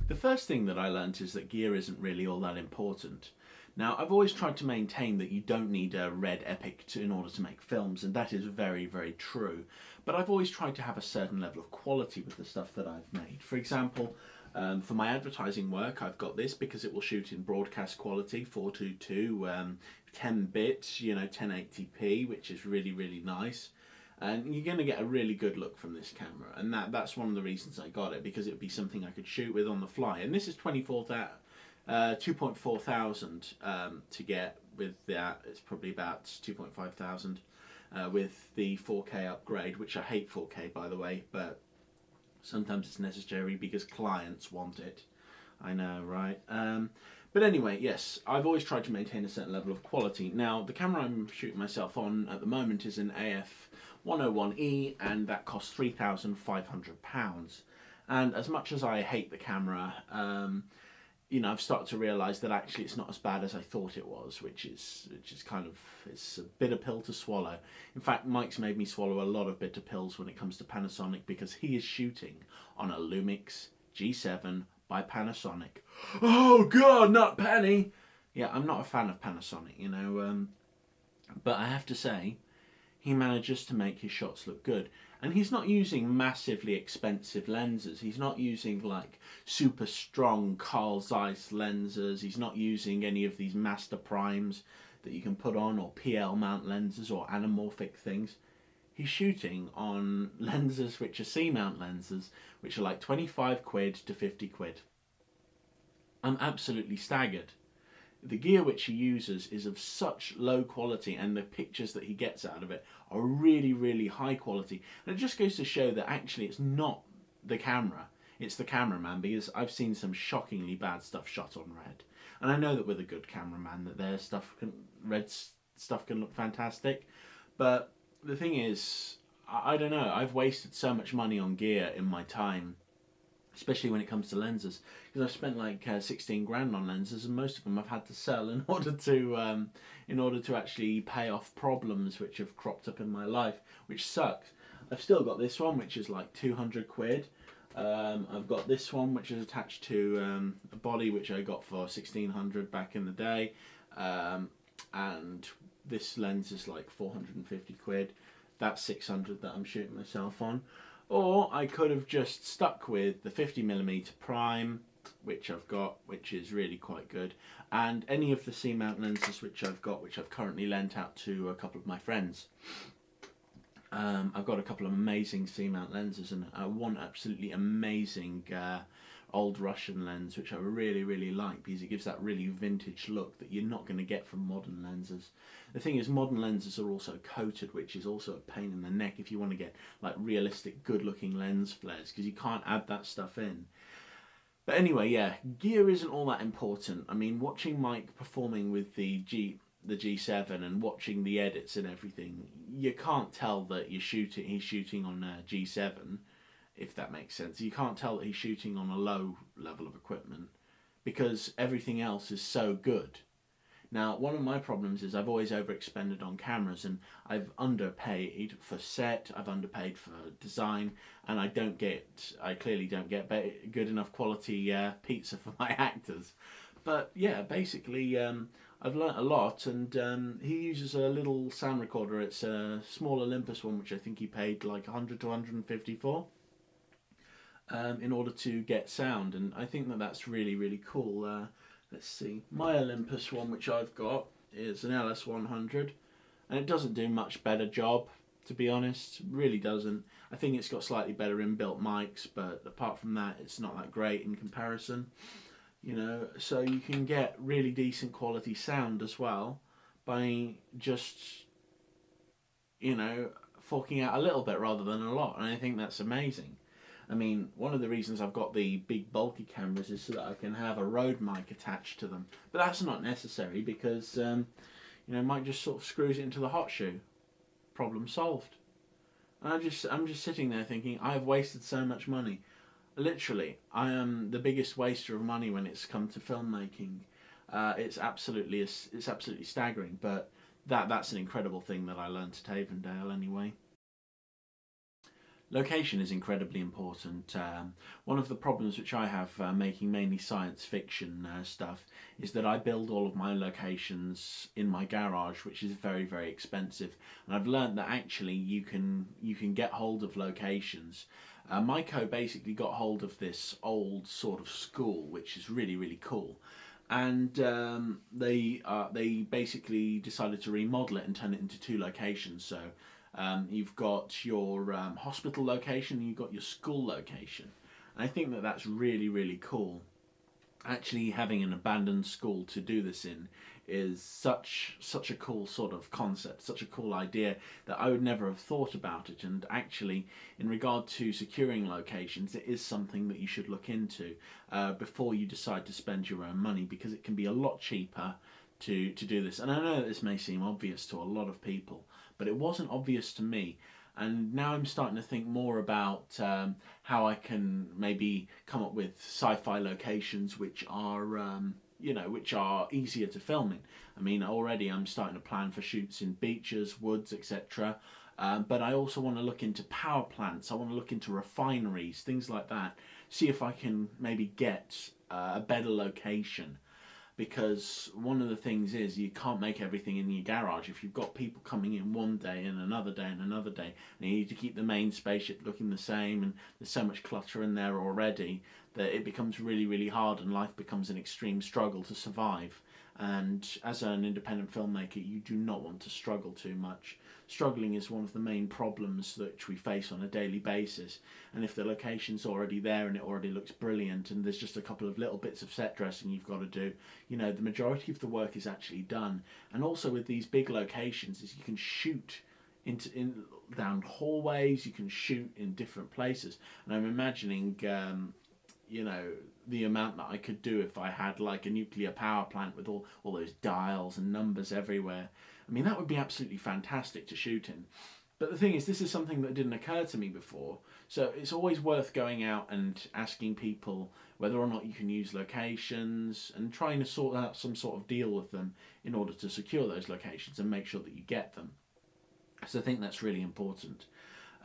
The first thing that I learnt is that gear isn't really all that important. Now, I've always tried to maintain that you don't need a red epic in order to make films, and that is very, very true. But I've always tried to have a certain level of quality with the stuff that I've made. For example, for my advertising work, I've got this because it will shoot in broadcast quality, 422, 10 bits, 1080p, which is really, really nice. And you're going to get a really good look from this camera, and that's one of the reasons I got it, because it would be something I could shoot with on the fly. And this is 2.4 thousand to get. With that, it's probably about 2.5 thousand with the 4K upgrade, which I hate 4K, by the way, but sometimes it's necessary because clients want it. I know, right? But anyway, yes, I've always tried to maintain a certain level of quality. Now, the camera I'm shooting myself on at the moment is an AF 101E, and that costs £3,500. And as much as I hate the camera, I've started to realise that actually it's not as bad as I thought it was, which is kind of, it's a bitter pill to swallow. In fact, Mike's made me swallow a lot of bitter pills when it comes to Panasonic, because he is shooting on a Lumix G7 by Panasonic. Oh God, not Penny! Yeah, I'm not a fan of Panasonic, but I have to say, he manages to make his shots look good. And he's not using massively expensive lenses. He's not using like super strong Carl Zeiss lenses. He's not using any of these master primes that you can put on, or PL mount lenses, or anamorphic things. He's shooting on lenses which are C-mount lenses, which are like 25 quid to 50 quid. I'm absolutely staggered. The gear which he uses is of such low quality, and the pictures that he gets out of it are really, really high quality. And it just goes to show that actually it's not the camera, it's the cameraman, because I've seen some shockingly bad stuff shot on red. And I know that with a good cameraman that their red stuff can look fantastic. But the thing is, I don't know, I've wasted so much money on gear in my time, especially when it comes to lenses, because I've spent like 16 grand on lenses, and most of them I've had to sell in order to actually pay off problems which have cropped up in my life, which sucks. I've still got this one, which is like 200 quid. I've got this one, which is attached to a body which I got for 1600 back in the day, and this lens is like 450 quid. That's 600 that I'm shooting myself on. Or I could have just stuck with the 50mm prime, which I've got, which is really quite good, and any of the C-mount lenses which I've got, which I've currently lent out to a couple of my friends. I've got a couple of amazing C-mount lenses, and one absolutely amazing old Russian lens, which I really, really like, because it gives that really vintage look that you're not going to get from modern lenses. The thing is, modern lenses are also coated, which is also a pain in the neck if you want to get like realistic, good-looking lens flares, because you can't add that stuff in. But anyway, yeah, gear isn't all that important. I mean, watching Mike performing with the G7 and watching the edits and everything, you can't tell that he's shooting on a G7, if that makes sense. You can't tell that he's shooting on a low level of equipment, because everything else is so good. Now, one of my problems is I've always overexpended on cameras, and I've underpaid for set, I've underpaid for design, and I clearly don't get good enough quality pizza for my actors. But yeah, basically, I've learnt a lot, and he uses a little sound recorder. It's a small Olympus one, which I think he paid like 100 to 150 for. In order to get sound, and I think that that's really, really cool. Let's see, my Olympus one, which I've got, is an LS100, and it doesn't do much better job, to be honest. It really doesn't. I think it's got slightly better inbuilt mics, but apart from that, it's not that great in comparison. So you can get really decent quality sound as well by just, forking out a little bit rather than a lot, and I think that's amazing. I mean, one of the reasons I've got the big bulky cameras is so that I can have a Rode mic attached to them. But that's not necessary, because, Mike just sort of screws it into the hot shoe. Problem solved. And I'm just sitting there thinking, I've wasted so much money. Literally, I am the biggest waster of money when it's come to filmmaking. It's absolutely staggering, but that's an incredible thing that I learned at Avondale anyway. Location is incredibly important. One of the problems which I have making mainly science fiction stuff is that I build all of my locations in my garage, which is very very expensive. And I've learned that actually you can get hold of locations. Mycho basically got hold of this old sort of school, which is really really cool, and they basically decided to remodel it and turn it into two locations. So you've got your hospital location and you've got your school location. And I think that that's really really cool. Actually, having an abandoned school to do this in is such a cool sort of concept, such a cool idea that I would never have thought about it. And actually, in regard to securing locations, it is something that you should look into before you decide to spend your own money, because it can be a lot cheaper to do this. And I know that this may seem obvious to a lot of people, but it wasn't obvious to me. And now I'm starting to think more about how I can maybe come up with sci-fi locations which are which are easier to film in. I mean, already I'm starting to plan for shoots in beaches, woods, etc. But I also want to look into power plants. I want to look into refineries, things like that. See if I can maybe get a better location, because one of the things is you can't make everything in your garage. If you've got people coming in one day and another day and another day, and you need to keep the main spaceship looking the same, and there's so much clutter in there already that it becomes really really hard, and life becomes an extreme struggle to survive. And as an independent filmmaker, you do not want to struggle too much. Struggling is one of the main problems that we face on a daily basis. And if the location's already there and it already looks brilliant, and there's just a couple of little bits of set dressing you've got to do, the majority of the work is actually done. And also with these big locations, is you can shoot in down hallways, you can shoot in different places. And I'm imagining you know the amount that I could do if I had like a nuclear power plant with all those dials and numbers everywhere. I mean, that would be absolutely fantastic to shoot in. But the thing is, this is something that didn't occur to me before. So it's always worth going out and asking people whether or not you can use locations, and trying to sort out some sort of deal with them in order to secure those locations and make sure that you get them. So I think that's really important.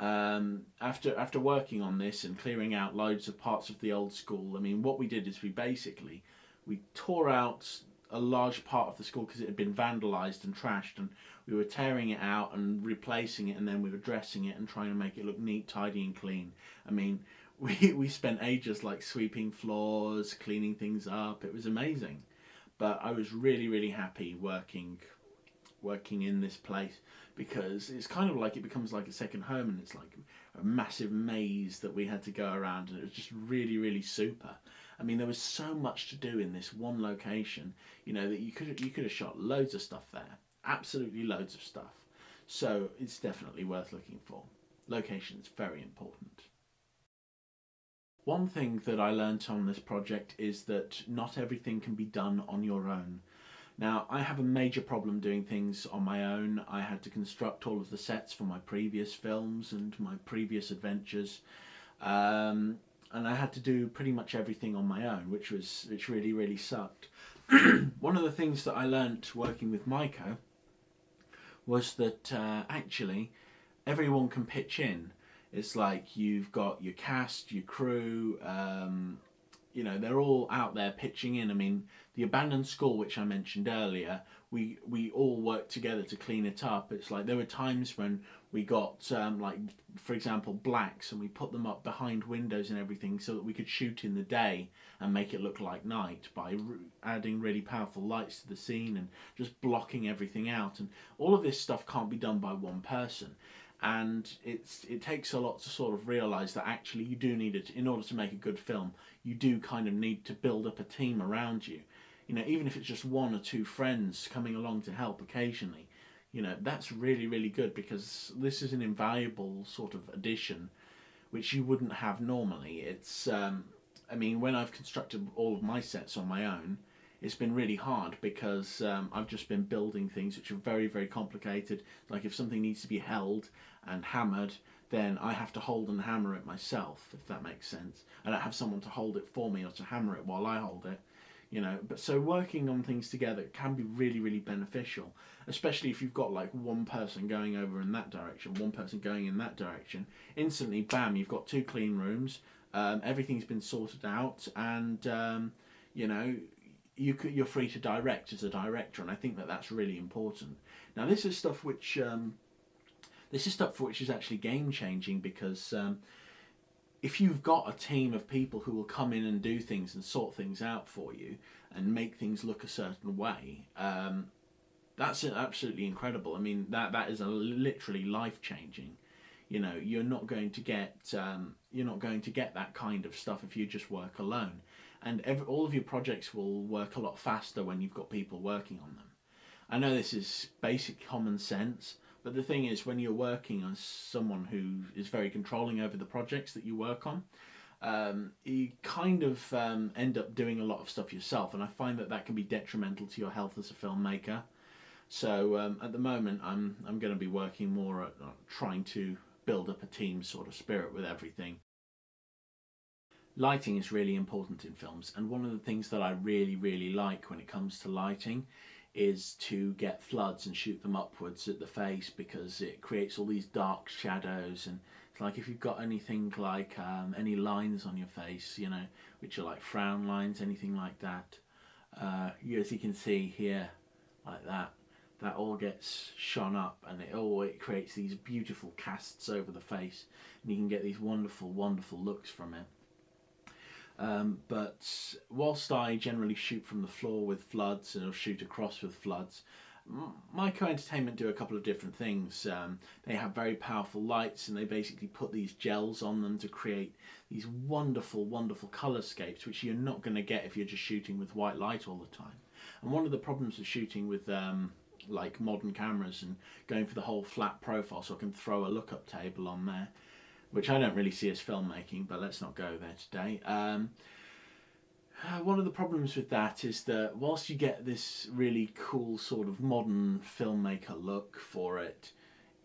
After working on this and clearing out loads of parts of the old school, I mean, what we did is we tore out a large part of the school because it had been vandalised and trashed, and we were tearing it out and replacing it, and then we were dressing it and trying to make it look neat, tidy, and clean. I mean, we spent ages like sweeping floors, cleaning things up. It was amazing, but I was really really happy working in this place, because it's kind of like it becomes like a second home, and it's like a massive maze that we had to go around, and it was just really really super. I mean, there was so much to do in this one location, that you could have shot loads of stuff there, absolutely loads of stuff. So it's definitely worth looking for. Location is very important. One thing that I learnt on this project is that not everything can be done on your own. Now, I have a major problem doing things on my own. I had to construct all of the sets for my previous films and my previous adventures, and I had to do pretty much everything on my own, which really really sucked. One of the things that I learnt working with Mycho was that actually everyone can pitch in. It's like you've got your cast, your crew, they're all out there pitching in. I mean, the abandoned school, which I mentioned earlier, we all worked together to clean it up. It's like there were times when we got like, for example, blacks, and we put them up behind windows and everything so that we could shoot in the day and make it look like night by adding really powerful lights to the scene and just blocking everything out. And all of this stuff can't be done by one person, and it takes a lot to sort of realise that actually you do need it in order to make a good film. You do kind of need to build up a team around you, even if it's just one or two friends coming along to help occasionally. That's really really good, because this is an invaluable sort of addition which you wouldn't have normally. It's I mean, when I've constructed all of my sets on my own, it's been really hard, because I've just been building things which are very very complicated. Like if something needs to be held and hammered, then I have to hold and hammer it myself, if that makes sense. I don't have someone to hold it for me or to hammer it while I hold it. But so working on things together can be really, really beneficial, especially if you've got like one person going over in that direction, one person going in that direction. Instantly, bam, you've got two clean rooms. Everything's been sorted out, and you're free to direct as a director, and I think that that's really important. Now, this is stuff which is actually game changing, because if you've got a team of people who will come in and do things and sort things out for you and make things look a certain way, that's absolutely incredible. I mean, that is literally life changing. You're not going to get that kind of stuff if you just work alone, and all of your projects will work a lot faster when you've got people working on them. I know this is basic common sense, but the thing is, when you're working as someone who is very controlling over the projects that you work on, you kind of end up doing a lot of stuff yourself, and I find that can be detrimental to your health as a filmmaker. So at the moment, I'm going to be working more at trying to build up a team sort of spirit with everything. Lighting is really important in films, and one of the things that I really, really like when it comes to lighting is to get floods and shoot them upwards at the face, because it creates all these dark shadows. And it's like if you've got anything like any lines on your face, which are like frown lines, anything like that, as you can see here, like that all gets shone up, and it creates these beautiful casts over the face, and you can get these wonderful, wonderful looks from it. But whilst I generally shoot from the floor with floods and shoot across with floods, Mycho Entertainment do a couple of different things. They have very powerful lights, and they basically put these gels on them to create these wonderful, wonderful colorscapes, which you're not going to get if you're just shooting with white light all the time. And one of the problems of shooting with like modern cameras and going for the whole flat profile, so I can throw a lookup table on there, which I don't really see as filmmaking, but let's not go there today. One of the problems with that is that whilst you get this really cool sort of modern filmmaker look for it,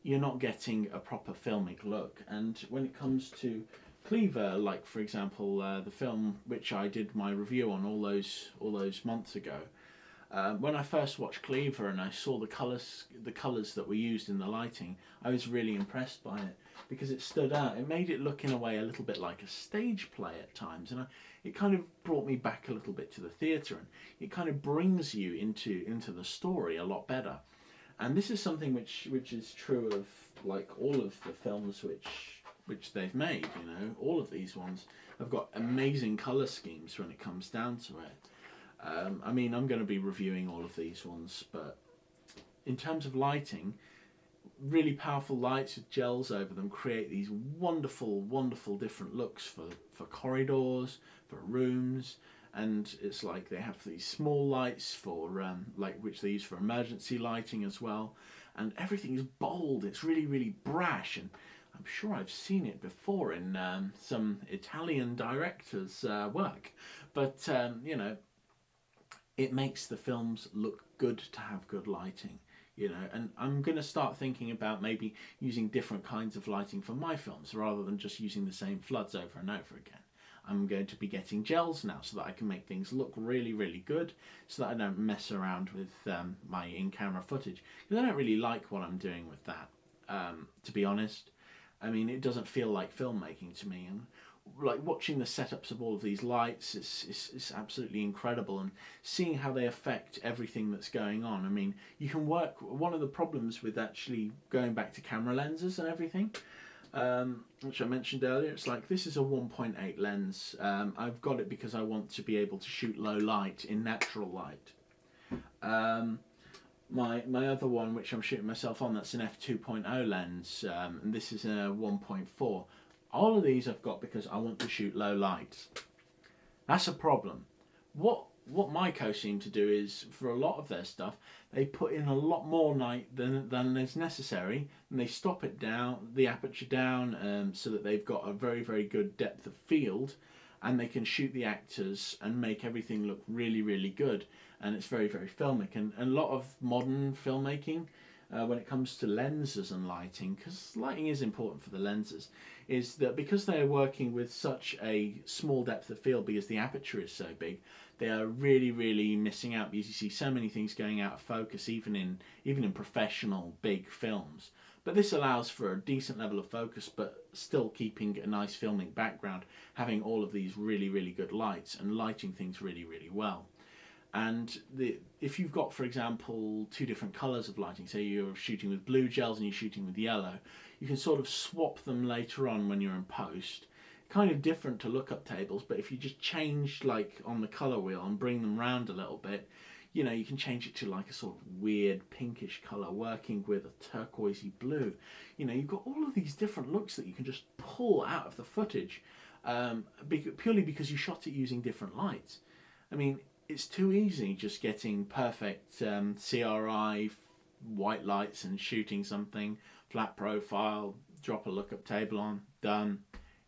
you're not getting a proper filmic look. And when it comes to Cleaver, like for example, the film which I did my review on all those months ago, when I first watched Cleaver and I saw the colours that were used in the lighting, I was really impressed by it, because it stood out. It made it look in a way a little bit like a stage play at times, and it kind of brought me back a little bit to the theatre, and it kind of brings you into the story a lot better. And this is something which is true of like all of the films which they've made. All of these ones have got amazing colour schemes when it comes down to it. I mean, I'm going to be reviewing all of these ones, but in terms of lighting, really powerful lights with gels over them create these wonderful, wonderful different looks for corridors, for rooms, and it's like they have these small lights for which they use for emergency lighting as well, and everything is bold. It's really, really brash, and I'm sure I've seen it before in some Italian directors' work, but it makes the films look good to have good lighting, and I'm going to start thinking about maybe using different kinds of lighting for my films rather than just using the same floods over and over again. I'm going to be getting gels now so that I can make things look really, really good, so that I don't mess around with my in-camera footage, because I don't really like what I'm doing with that, to be honest. I mean, it doesn't feel like filmmaking to me, and like watching the setups of all of these lights is absolutely incredible, and seeing how they affect everything that's going on. I mean, you can work. One of the problems with actually going back to camera lenses and everything, which I mentioned earlier, it's like this is a 1.8 lens. I've got it because I want to be able to shoot low light in natural light. My other one, which I'm shooting myself on, that's an f2.0 lens, and this is a 1.4. All of these I've got because I want to shoot low light. That's a problem. What Mycho seem to do is, for a lot of their stuff, they put in a lot more light than is necessary, and they stop it down, the aperture down, so that they've got a very, very good depth of field, and they can shoot the actors and make everything look really, really good, and it's very, very filmic. And a lot of modern filmmaking, when it comes to lenses and lighting, because lighting is important for the lenses, is that because they're working with such a small depth of field because the aperture is so big, they are really, really missing out because you see so many things going out of focus, even in professional big films. But this allows for a decent level of focus, but still keeping a nice filming background, having all of these really, really good lights and lighting things really, really well. And if you've got, for example, two different colours of lighting, say you're shooting with blue gels and you're shooting with yellow, you can sort of swap them later on when you're in post. Kind of different to lookup tables, but if you just change like on the colour wheel and bring them round a little bit, you know, you can change it to like a sort of weird pinkish colour working with a turquoisey blue. You know, you've got all of these different looks that you can just pull out of the footage purely because you shot it using different lights. I mean, it's too easy just getting perfect CRI white lights and shooting something, flat profile, drop a lookup table on, done.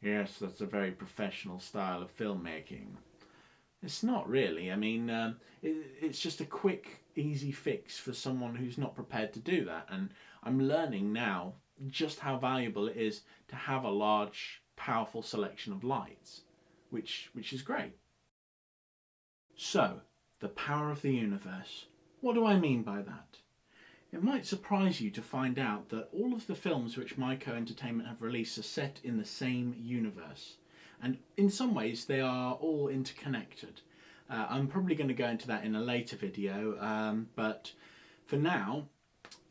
Yes, that's a very professional style of filmmaking. It's not really. I mean, it's just a quick, easy fix for someone who's not prepared to do that. And I'm learning now just how valuable it is to have a large, powerful selection of lights, which is great. So, the power of the universe. What do I mean by that? It might surprise you to find out that all of the films which Mycho Entertainment have released are set in the same universe. And in some ways they are all interconnected. I'm probably going to go into that in a later video, but for now,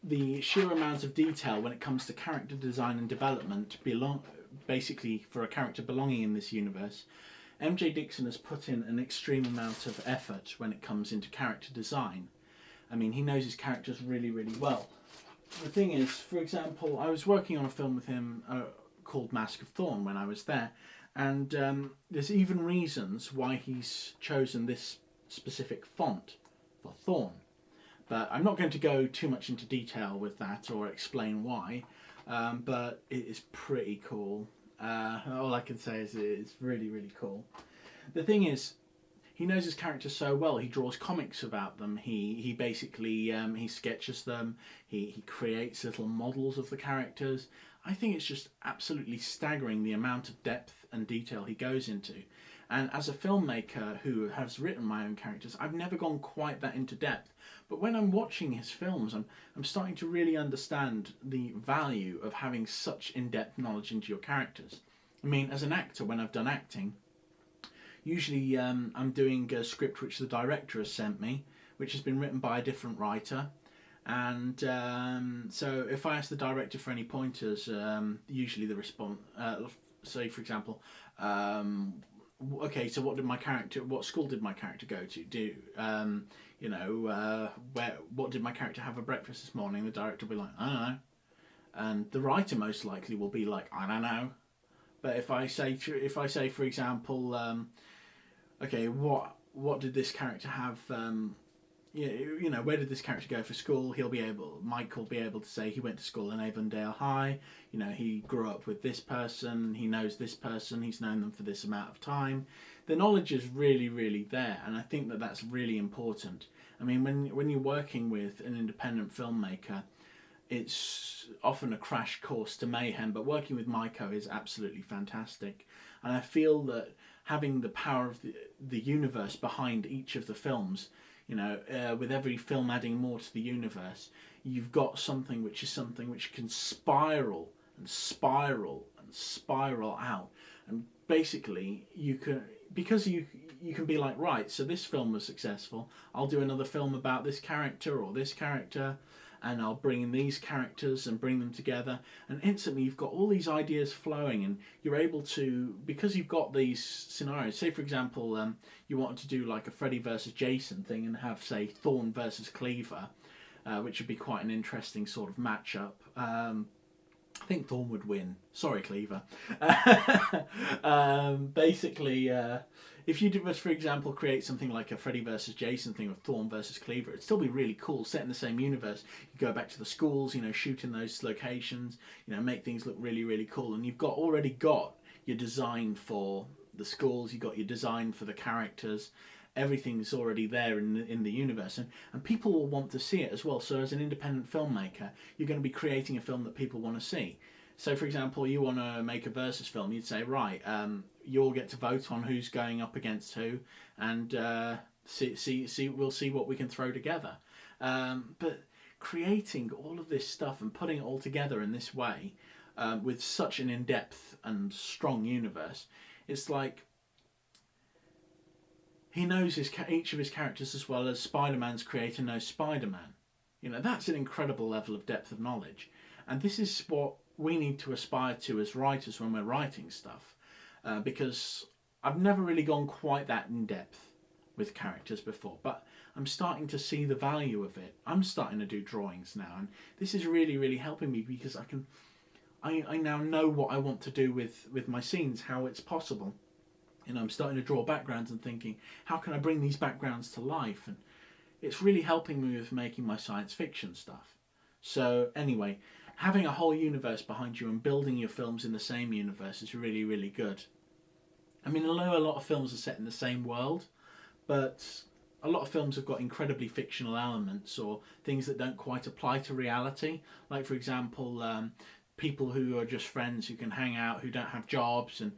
the sheer amount of detail when it comes to character design and development basically for a character belonging in this universe, MJ Dixon has put in an extreme amount of effort when it comes into character design. I mean, he knows his characters really, really well. The thing is, for example, I was working on a film with him called Mask of Thorn when I was there, and there's even reasons why he's chosen this specific font for Thorn. But I'm not going to go too much into detail with that or explain why, but it is pretty cool. All I can say is it's really, really cool. The thing is, he knows his characters so well. He draws comics about them. He basically he sketches them. He creates little models of the characters. I think it's just absolutely staggering the amount of depth and detail he goes into. And as a filmmaker who has written my own characters, I've never gone quite that into depth. But when I'm watching his films, I'm starting to really understand the value of having such in-depth knowledge into your characters. I mean, as an actor, when I've done acting, usually I'm doing a script which the director has sent me, which has been written by a different writer. And so if I ask the director for any pointers, usually the response, say for example, okay, so what school did my character go to? What did my character have for breakfast this morning? The director will be like, I don't know. And the writer most likely will be like, I don't know. But if I say, for example, okay, what did this character have? Where did this character go for school? Mike will be able to say he went to school in Avondale High. You know, he grew up with this person. He knows this person. He's known them for this amount of time. The knowledge is really, really there, and I think that that's really important. I mean, when you're working with an independent filmmaker, it's often a crash course to mayhem, but working with Mycho is absolutely fantastic. And I feel that having the power of the universe behind each of the films, with every film adding more to the universe, you've got something which can spiral and spiral and spiral out. And basically, you can be like, right, so this film was successful, I'll do another film about this character or this character, and I'll bring in these characters and bring them together, and instantly you've got all these ideas flowing, and you're able to, because you've got these scenarios, say for example you wanted to do like a Freddy versus Jason thing and have, say, Thorn versus Cleaver, which would be quite an interesting sort of matchup. I think Thorn would win. Sorry, Cleaver. Basically, if you did, for example, create something like a Freddy versus Jason thing with Thorn versus Cleaver, it'd still be really cool, set in the same universe. You go back to the schools, shoot in those locations, make things look really, really cool. And you've already got your design for the schools, you've got your design for the characters, everything's already there in the universe, and people will want to see it as well. So as an independent filmmaker, you're going to be creating a film that people want to see. So for example, you want to make a versus film, you'd say, right, you'll get to vote on who's going up against who, and we'll see what we can throw together. But creating all of this stuff and putting it all together in this way, with such an in-depth and strong universe, it's like he knows each of his characters as well as Spider-Man's creator knows Spider-Man. You know, that's an incredible level of depth of knowledge, and this is what we need to aspire to as writers when we're writing stuff, because I've never really gone quite that in depth with characters before, but I'm starting to see the value of it. I'm starting to do drawings now, and this is really, really helping me, because I now know what I want to do with my scenes, how it's possible. You know, I'm starting to draw backgrounds and thinking, how can I bring these backgrounds to life? And it's really helping me with making my science fiction stuff. So anyway, having a whole universe behind you and building your films in the same universe is really, really good. I mean, I know a lot of films are set in the same world, but a lot of films have got incredibly fictional elements or things that don't quite apply to reality. Like, for example, people who are just friends who can hang out, who don't have jobs, and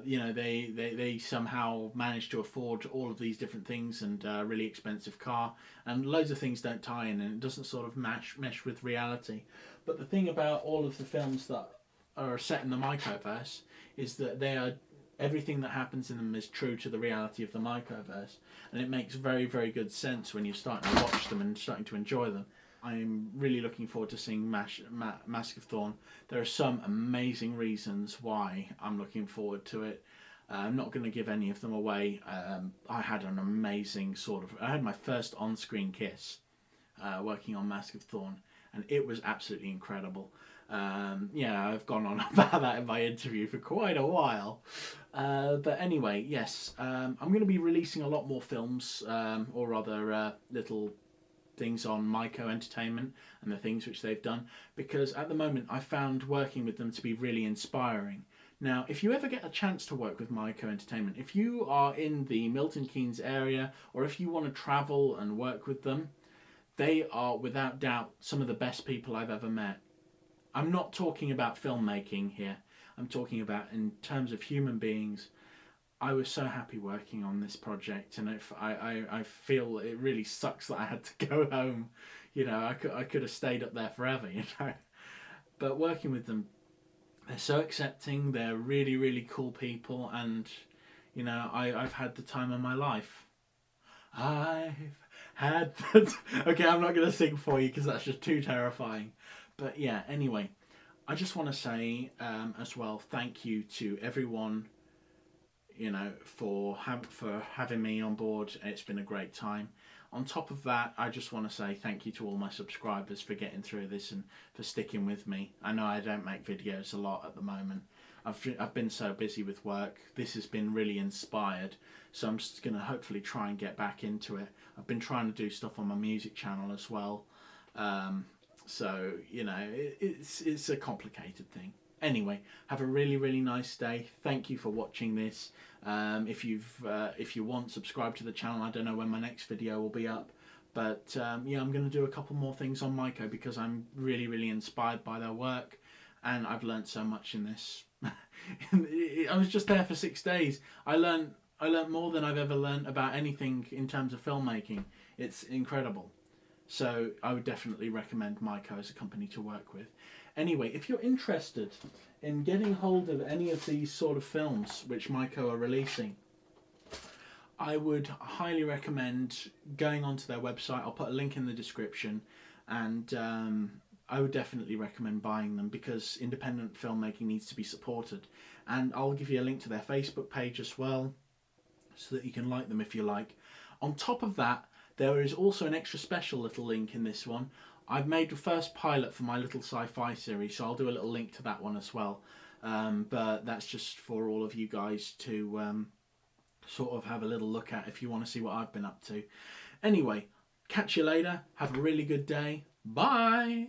you know, they somehow manage to afford all of these different things and a really expensive car, and loads of things don't tie in, and it doesn't sort of mesh with reality. But the thing about all of the films that are set in the Mychoverse is that everything that happens in them is true to the reality of the Mychoverse, and it makes very, very good sense when you're starting to watch them and starting to enjoy them. I'm really looking forward to seeing Mask of Thorn. There are some amazing reasons why I'm looking forward to it. I'm not going to give any of them away. I had an amazing I had my first on-screen kiss working on Mask of Thorn, and it was absolutely incredible. Yeah, I've gone on about that in my interview for quite a while. But anyway, yes, I'm going to be releasing a lot more films, or rather little things on Mycho Entertainment and the things which they've done, because at the moment I found working with them to be really inspiring. Now, if you ever get a chance to work with Mycho Entertainment, if you are in the Milton Keynes area, or if you want to travel and work with them, they are without doubt some of the best people I've ever met. I'm not talking about filmmaking here, I'm talking about in terms of human beings. I was so happy working on this project, and I feel it really sucks that I had to go home. You know, I could have stayed up there forever, you know. But working with them, they're so accepting, they're really, really cool people, and, you know, I've had the time of my life. I've had okay, I'm not going to sing for you because that's just too terrifying. But yeah, anyway, I just want to say as well, thank you to everyone, you know, for having me on board. It's been a great time. On top of that, I just want to say thank you to all my subscribers for getting through this and for sticking with me. I know I don't make videos a lot at the moment. I've been so busy with work. This has been really inspired, so I'm just going to hopefully try and get back into it. I've been trying to do stuff on my music channel as well. So, you know, it's a complicated thing. Anyway, have a really, really nice day. Thank you for watching this. If you want, subscribe to the channel. I don't know when my next video will be up, but yeah, I'm going to do a couple more things on Mycho because I'm really, really inspired by their work, and I've learned so much in this. I was just there for 6 days. I learned more than I've ever learned about anything in terms of filmmaking. It's incredible. So I would definitely recommend Mycho as a company to work with. Anyway, if you're interested in getting hold of any of these sort of films which Mycho are releasing, I would highly recommend going onto their website. I'll put a link in the description, and I would definitely recommend buying them because independent filmmaking needs to be supported. And I'll give you a link to their Facebook page as well, so that you can like them if you like. On top of that, there is also an extra special little link in this one. I've made the first pilot for my little sci-fi series, so I'll do a little link to that one as well. But that's just for all of you guys to sort of have a little look at if you want to see what I've been up to. Anyway, catch you later. Have a really good day. Bye!